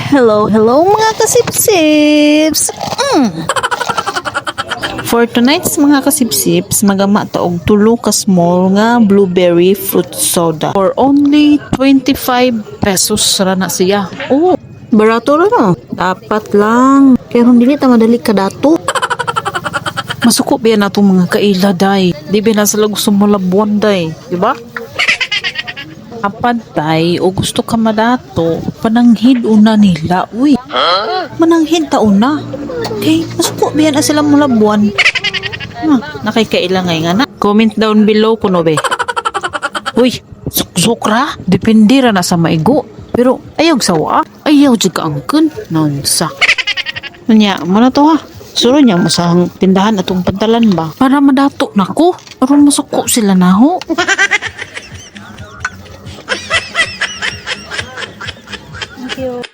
Hello mga kasipsips! For tonight's mga kasipsips, magama ta og tulo ka small nga blueberry fruit soda. For only 25 pesos ra na siya. Oh, barato ra no. Dapat lang. Kaya hindi ta madali ka dato. Masuko biya na itong mga kaila, day. Di ba nasa lagos sumulabuan, day. Diba? Apad, day, o gusto ka madato, pananghid una nila. Uy, mananghid ta una. Okay, masuko biya na sila mulabuan. Nakikaila nga na. Comment down below kuno be. Uy, sukra, depende ra na sa maigo. Pero ayaw sawa, ayaw juga angken. Nonsa. Nya, mana to ha? Suro niya masahang tindahan atong pantalan ba? Para madato na ko. Para masuko sila na ho. Thank you.